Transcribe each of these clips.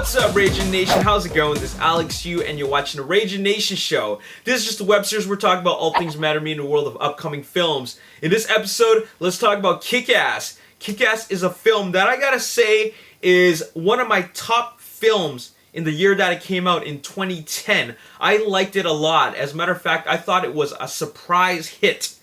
What's up, Ragin Nation? How's it going? This is Alex Yu, and you're watching the Ragin Nation Show. This is just a web series where we're talking about all things matter to me in the world of upcoming films. In this episode, let's talk about Kick-Ass. Kick-Ass is a film that I gotta say is one of my top films in the year that it came out in 2010. I liked it a lot. As a matter of fact, I thought it was a surprise hit.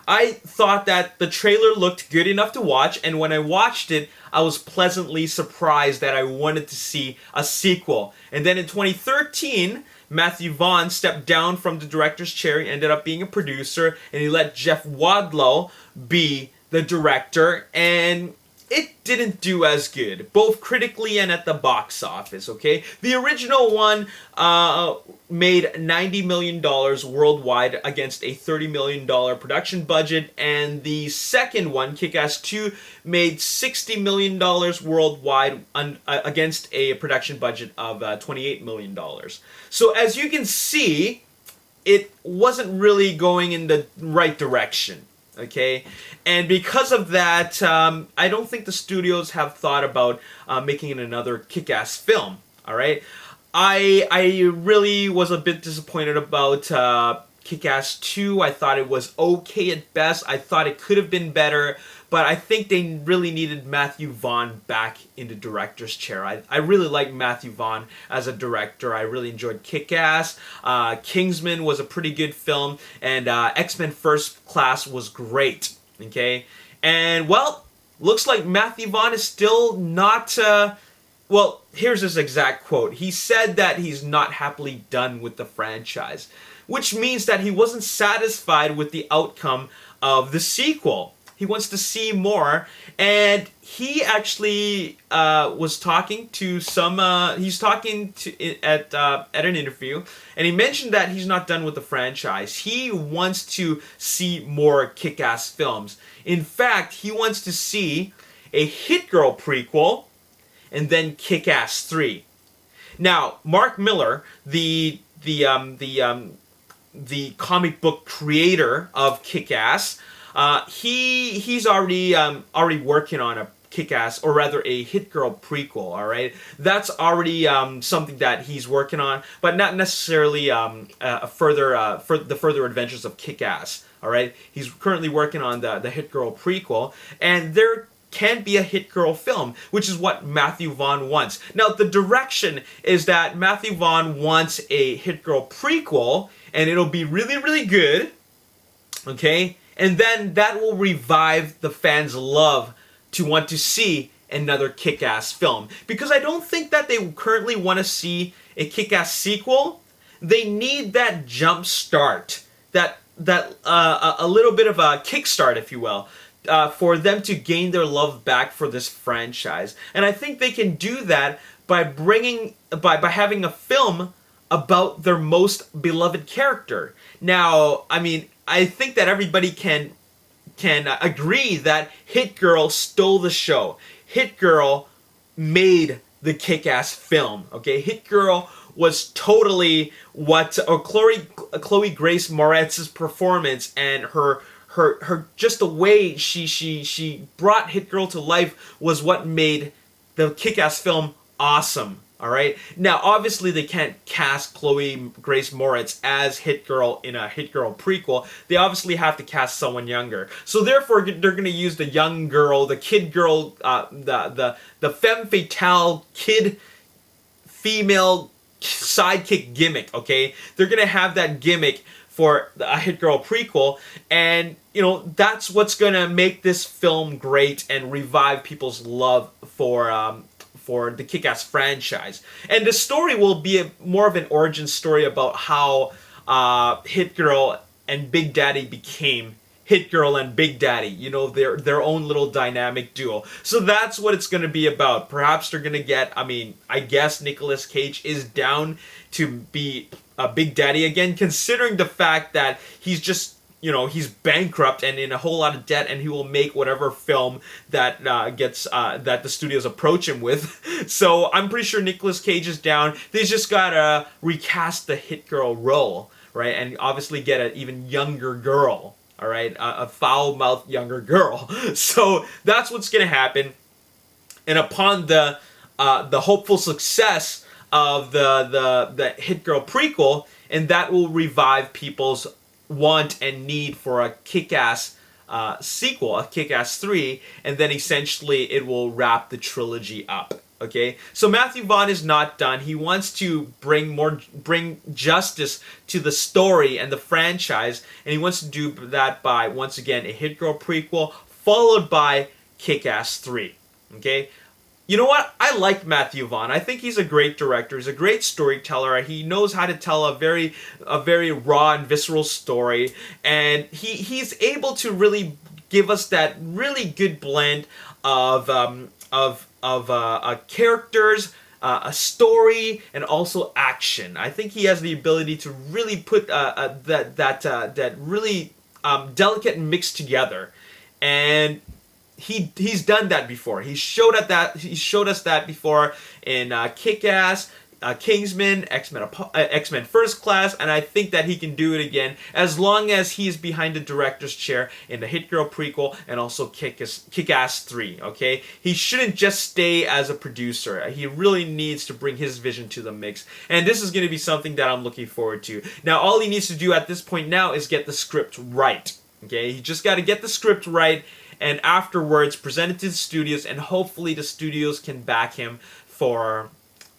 I thought that the trailer looked good enough to watch, and when I watched it, I was pleasantly surprised that I wanted to see a sequel. And then in 2013, Matthew Vaughn stepped down from the director's chair. He ended up being a producer, and he let Jeff Wadlow be the director, and it didn't do as good, both critically and at the box office, okay? The original one made $90 million worldwide against a $30 million production budget, and the second one, Kick-Ass 2, made $60 million worldwide against a production budget of $28 million. So as you can see, it wasn't really going in the right direction. Okay, and because of that, I don't think the studios have thought about making another Kick-Ass film. All right, I really was a bit disappointed about Kick-Ass 2. I thought it was okay at best. I thought it could have been better, but I think they really needed Matthew Vaughn back in the director's chair. I really like Matthew Vaughn as a director. I really enjoyed Kick-Ass. Kingsman was a pretty good film, and X-Men First Class was great. Okay, and well, looks like Matthew Vaughn is still not. Well, here's his exact quote. He said that he's not happily done with the franchise, which means that he wasn't satisfied with the outcome of the sequel. He wants to see more, and he actually was talking to some. He's talking to at an interview, and he mentioned that he's not done with the franchise. He wants to see more Kick-Ass films. In fact, he wants to see a Hit Girl prequel, and then Kick-Ass 3. Now, Mark Millar, the comic book creator of Kick-Ass. He's already working on a Kick-Ass, or rather a Hit Girl prequel. All right, that's already something that he's working on, but not necessarily for the further adventures of Kick-Ass. All right, he's currently working on the Hit Girl prequel, and there can be a Hit Girl film, which is what Matthew Vaughn wants. Now, the direction is that Matthew Vaughn wants a Hit Girl prequel, and it'll be really, really good. Okay. And then that will revive the fans' love to want to see another Kick-Ass film. Because I don't think that they currently want to see a Kick-Ass sequel. They need that jump start, that a little bit of a kickstart, if you will, for them to gain their love back for this franchise. And I think they can do that by having a film about their most beloved character. Now, I mean, I think that everybody can agree that Hit Girl stole the show. Hit Girl made the Kick-Ass film. Okay, Hit Girl was totally what Chloe Grace Moretz's performance and her just the way she brought Hit Girl to life was what made the Kick-Ass film awesome. All right. Now, obviously, they can't cast Chloe Grace Moretz as Hit Girl in a Hit Girl prequel. They obviously have to cast someone younger. So therefore, they're going to use the young girl, the kid girl, the femme fatale kid female sidekick gimmick. Okay, they're going to have that gimmick for a Hit Girl prequel, and you know that's what's going to make this film great and revive people's love for the Kick-Ass franchise. And the story will be more of an origin story about how Hit Girl and Big Daddy became Hit Girl and Big Daddy. You know, their own little dynamic duo. So that's what it's going to be about. Perhaps they're going to get, I guess Nicolas Cage is down to be Big Daddy again, considering the fact that he's just, you know, he's bankrupt and in a whole lot of debt, and he will make whatever film that that the studios approach him with. So I'm pretty sure Nicolas Cage is down. They just gotta recast the Hit Girl role, right? And obviously get an even younger girl, all right? A foul-mouthed younger girl. So that's what's gonna happen. And upon the the hopeful success of the Hit Girl prequel, and that will revive people's want and need for a kick-ass sequel, a Kick-Ass 3, and then essentially it will wrap the trilogy up. Okay, so Matthew Vaughn is not done. He wants to bring justice to the story and the franchise, and he wants to do that by, once again, a Hit Girl prequel followed by Kick-Ass 3. Okay, you know what? I like Matthew Vaughn. I think he's a great director. He's a great storyteller. He knows how to tell a very raw and visceral story, and he's able to really give us that really good blend of characters, a story, and also action. I think he has the ability to really put that really delicate mix together, and he's done that before. He showed us that before in Kick-Ass, Kingsman, X-Men First Class, and I think that he can do it again as long as he's behind the director's chair in the Hit Girl prequel and also Kick-Ass 3, okay? He shouldn't just stay as a producer. He really needs to bring his vision to the mix, and this is going to be something that I'm looking forward to. Now, all he needs to do at this point now is get the script right, okay? He just got to get the script right, and afterwards present it to the studios, and hopefully the studios can back him for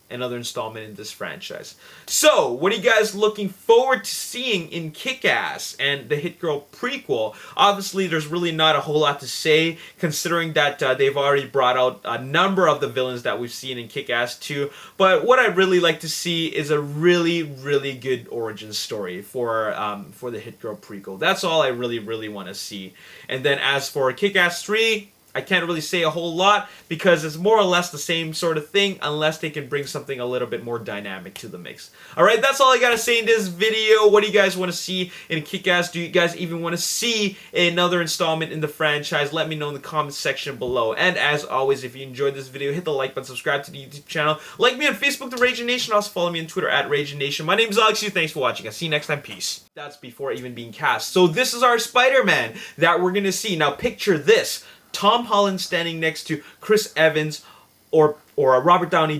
another installment in this franchise. So, what are you guys looking forward to seeing in Kick-Ass and the Hit Girl prequel? Obviously, there's really not a whole lot to say, considering that they've already brought out a number of the villains that we've seen in Kick-Ass 2. But what I'd really like to see is a really good origin story for the Hit Girl prequel. That's all I really want to see. And then as for Kick-Ass 3, I can't really say a whole lot because it's more or less the same sort of thing unless they can bring something a little bit more dynamic to the mix. Alright, that's all I gotta say in this video. What do you guys want to see in Kick-Ass? Do you guys even want to see another installment in the franchise? Let me know in the comments section below. And as always, if you enjoyed this video, hit the like button, subscribe to the YouTube channel. Like me on Facebook, The Ragin Nation. Also follow me on Twitter at Ragin Nation. My name is Alex. Thanks for watching. I'll see you next time. Peace. That's before even being cast. So this is our Spider-Man that we're gonna see. Now picture this. Tom Holland standing next to Chris Evans or Robert Downey Jr.